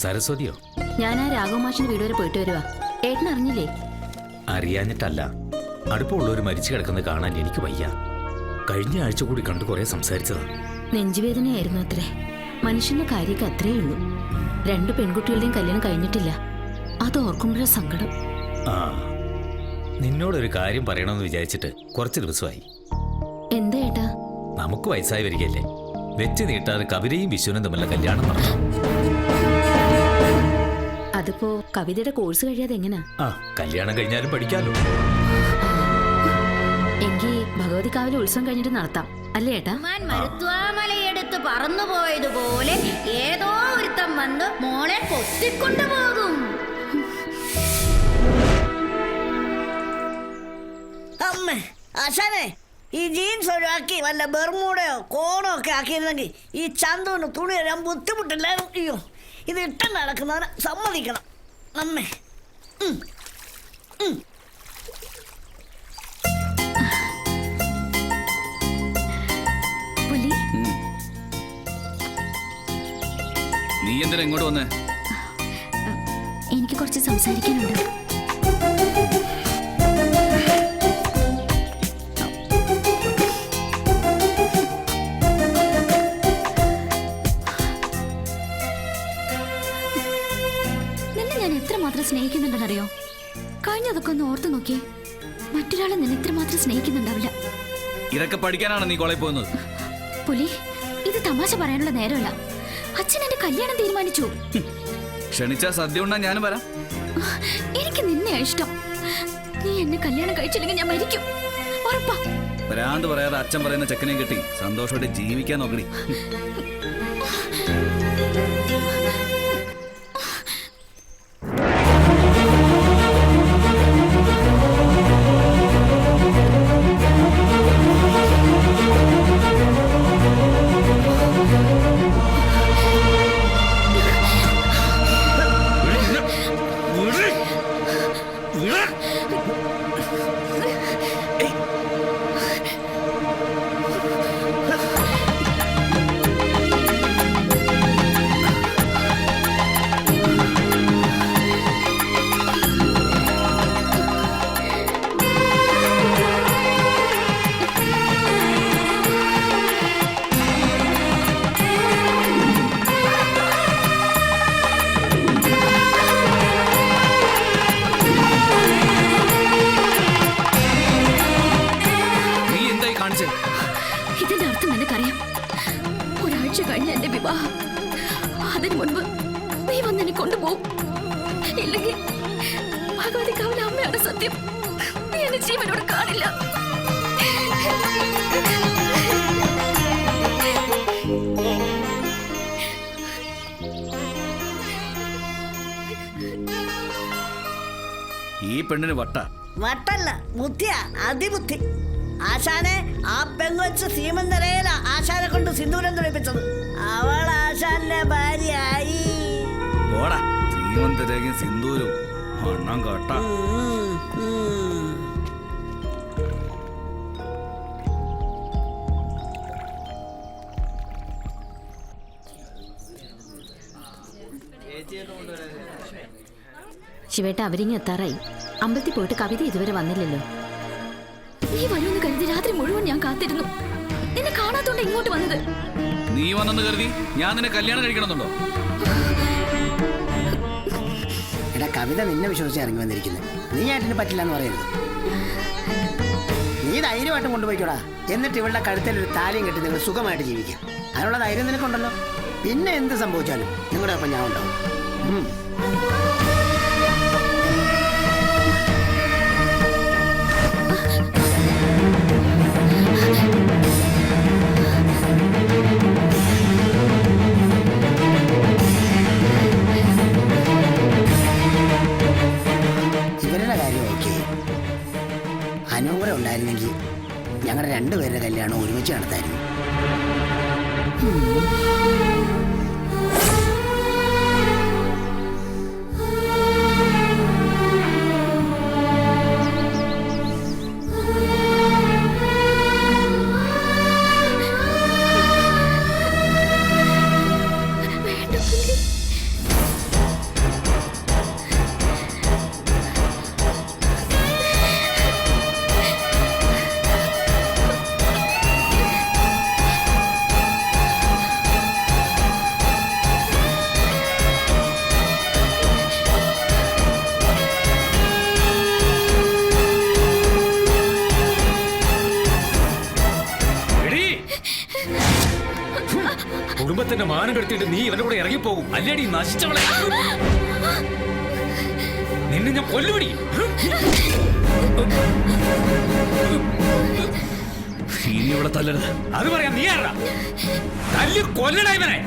സരസ്വതിയോ? ഞാൻ ആ രാഘവമാഷിന്റെ വീട് വരെ പോയിട്ട് വരുവാ. ഏട്ടൻ അറിഞ്ഞില്ലേ? അറിയാഞ്ഞിട്ടല്ല, അടുപ്പമുള്ളവർ മരിച്ചു കിടക്കുന്നത് കാണാൻ എനിക്ക് വയ്യ. കഴിഞ്ഞ ആഴ്ച കൂടി കണ്ടു കുറെ സംസാരിച്ചതാ. നെഞ്ചുവേദനയായിരുന്നു അത്രേ. മനുഷ്യന്റെ കാര്യമൊക്കെ അത്രേ ഉള്ളൂ. 2 പെൺകുട്ടികളുടെയും കല്യാണം കഴിഞ്ഞിട്ടില്ല. അത് ഓർക്കുമ്പോഴേ സങ്കടം. ആ, നിന്നോടൊരു കാര്യം പറയണമെന്ന് വിചാരിച്ചിട്ട് കുറച്ച് ദിവസമായി. എന്താ ഏട്ടാ? നമുക്ക് വയസ്സായി വരികയല്ലേ, വെച്ച് നീട്ടാതെ കവിതയും വിശ്വനും തമ്മിലുള്ള കല്യാണം നടന്നു. അതിപ്പോ കവിതയുടെ കോഴ്സ് കഴിയാതെ എങ്ങനാ? ആ, കല്യാണം കഴിഞ്ഞാലും പഠിക്കാലോ. എങ്കിൽ ഭഗവതിക്കാവിലെ ഉത്സവം കഴിഞ്ഞിട്ട് നടത്താം അല്ലേ ഏട്ടാ? മരുത്വാമലയെടുത്ത് പറന്നുപോയതുപോലെ ഏതോ ഒരുത്തം വന്ന് മോളെ കൊത്തിക്കൊണ്ടുപോകും. അമ്മേ, ആശാനെ, ഈ ജീൻസ് ഒഴിവാക്കി വല്ല ബെർമൂടയോ കോണോ ഒക്കെ ആക്കിയിരുന്നെങ്കിൽ ഈ ചന്തുവിന് തുണി തരാൻ ബുദ്ധിമുട്ടില്ലായിരുന്നു. അയ്യോ, ഇത് ഇട്ടം നടക്കുന്നവനെ സമ്മതിക്കണം അമ്മേ. നീ എന്തിനാ ഇങ്ങോട്ട് വന്നേ? എനിക്ക് കുറച്ച് സംസാരിക്കാനുണ്ട്. നിന്നെ ഞാൻ എത്രമാത്രം സ്നേഹിക്കുന്നുണ്ടെന്നറിയോ? കഴിഞ്ഞതൊക്കെ ഒന്ന് ഓർത്തു നോക്കിയേ. മറ്റൊരാളെ നിന്നെ ഇത്രമാത്രം സ്നേഹിക്കുന്നുണ്ടാവില്ല. ഇതൊക്കെ പഠിക്കാനാണ് നീ കോളേജിൽ പോകുന്നത്? പുലി, ഇത് തമാശ പറയാനുള്ള നേരമല്ല. അച്ഛൻ എന്റെ കല്യാണം തീരുമാനിച്ചു. ക്ഷണിച്ചാ സദ്യ ഉണ്ണാൻ ഞാനും വരാം. എനിക്ക് നിന്നെ ഇഷ്ടം. നീ എന്നെ കല്യാണം കഴിച്ചില്ലെങ്കിൽ ഞാൻ മരിക്കും, ഉറപ്പാ. ഭ്രാന്ത് പറയാതെ അച്ഛൻ പറയുന്ന ചെക്കനെ കിട്ടി സന്തോഷമായിട്ട് ജീവിക്കാൻ നോക്കണി. ഇതിന്റെ അർത്ഥം നിനക്കറിയാം. ഒരാഴ്ച കഴിഞ്ഞ എന്റെ വിവാഹം. അതിനു മുൻപ് നീ വന്ന് എന്നെ കൊണ്ടുപോകും. ഇല്ലെങ്കിൽ ഭഗവതിക്കാവിലെ അമ്മയാണ് സത്യം. നീ എന്നെ ജീവനോട് കാണില്ല. ഈ പെണ്ണിന് വട്ടല്ല, ബുദ്ധിയാ, അതിബുദ്ധി. ആശാനെ, ആ പെങ്കൊച്ച് സീമന്തരയില ആശാനെ കൊണ്ട് സിന്ദൂരം തുറപ്പിച്ചത്. അവൾ ആശാന്റെ ഭാര്യയായി. സീമന്തരേഖയും സിന്ദൂരും അണ്ണം കേട്ട. ശിവേട്ട, അവരിങ്ങ് എത്താറായി. അമ്പലത്തിൽ പോയിട്ട് കവിത ഇതുവരെ വന്നില്ലല്ലോ. നീ വരുമെന്ന് കരുതി രാത്രി മുഴുവൻ ഞാൻ കാത്തിരുന്നു. നിന്നെ കാണാത്തോണ്ട് ഇങ്ങോട്ട് വന്നത്. നീ വന്നെന്ന് കരുതി ഞാൻ നിന്നെ കല്യാണം കഴിക്കണമെന്നുണ്ടോ? എടാ, കവിത നിന്നെ വിശ്വസിച്ച് ഇറങ്ങി വന്നിരിക്കുന്നത്. നീ ആയിട്ടിന് പറ്റില്ല എന്ന് പറയരുത്. നീ ധൈര്യമായിട്ടും കൊണ്ടുപോയിക്കോടാ. എന്നിട്ട് ഇവളുടെ കഴുത്തിൽ ഒരു താലിയും കെട്ടി നിങ്ങൾ സുഖമായിട്ട് ജീവിക്കാം. അതിനുള്ള ധൈര്യം നിനക്കുണ്ടല്ലോ. പിന്നെ എന്ത് സംഭവിച്ചാലും നിങ്ങളുടെ ഒപ്പം ഞാൻ ഉണ്ടാവും. ഇവരുടെ കാര്യം ഓക്കെ. അനുകൂല ഉണ്ടായിരുന്നെങ്കിൽ ഞങ്ങളുടെ 2 പേരുടെ കല്യാണം ഒരുമിച്ച് നടത്തായിരുന്നു. കുടുംബത്തിന്റെ മാനം കെടുത്തിട്ട് നീ ഇവന്റെ കൂടെ ഇറങ്ങിപ്പോകും അല്ലേടി നശിച്ചവളെ. നിന്നെ ഞാൻ കൊല്ലുപിടി. ഇനി ഇവിടെ തല്ലരുത്. അത് പറയാം, നീ ആരാ? തല്ലി കൊല്ലണ ഇവനെ.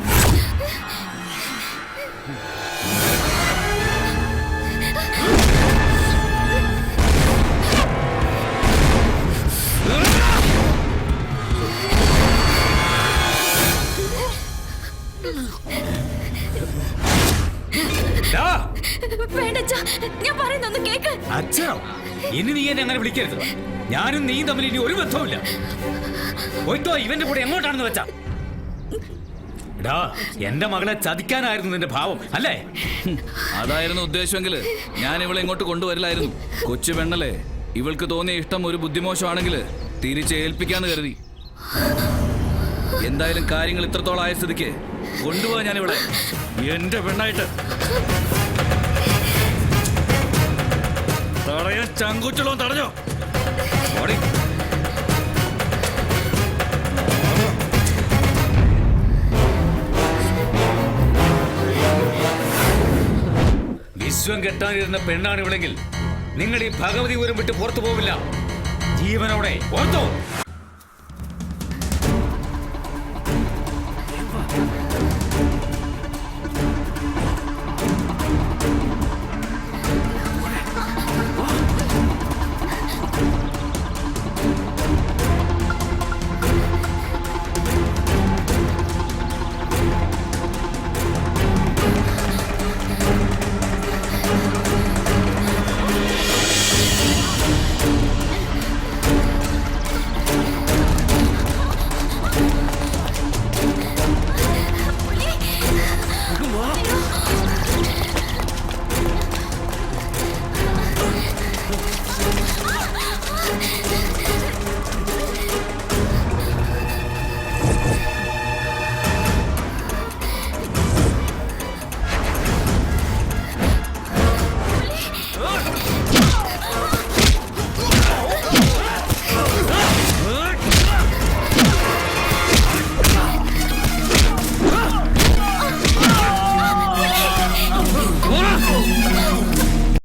വേണ്ടച്ചാ, ഞാൻ പറയുന്നൊന്ന് കേക്ക്. അച്ഛനോ? ഇനി നീ എന്നെ അങ്ങനെ വിളിക്കരുത്. ഞാനും നീയും തമ്മിൽ ഇനി ഒരു ബന്ധവുമില്ല. പോയിട്ടോ ഇവന്റെ കൂടെ എങ്ങോട്ടാണെന്ന് വെച്ചാ. എന്റെ മകളെ ചതിക്കാനായിരുന്നു നിന്റെ ഭാവം അല്ലേ? അതായിരുന്നു ഉദ്ദേശമെങ്കിൽ ഞാൻ ഇവളെ ഇങ്ങോട്ട് കൊണ്ടുവരില്ലായിരുന്നു. കൊച്ചു പെണ്ണല്ലേ, ഇവൾക്ക് തോന്നിയ ഇഷ്ടം ഒരു ബുദ്ധിമോശമാണെങ്കിൽ തിരിച്ചേൽപ്പിക്കാന്ന് കരുതി. എന്തായാലും കാര്യങ്ങൾ ഇത്രത്തോളം ആയ സ്ഥിതിക്ക് കൊണ്ടുപോകാൻ ഞാൻ ഇവിടെ എന്റെ പെണ്ണായിട്ട് തടയാൻ ചങ്കുച്ചുള്ളോ തടഞ്ഞോ? ഓടി. വിശ്വം കെട്ടാനിരുന്ന പെണ്ണാണ് ഇവളെങ്കിൽ നിങ്ങൾ ഈ ഭഗവതി ഊരം വിട്ട് പുറത്തു പോവില്ല. ജീവനോടെ ഓർത്തോ.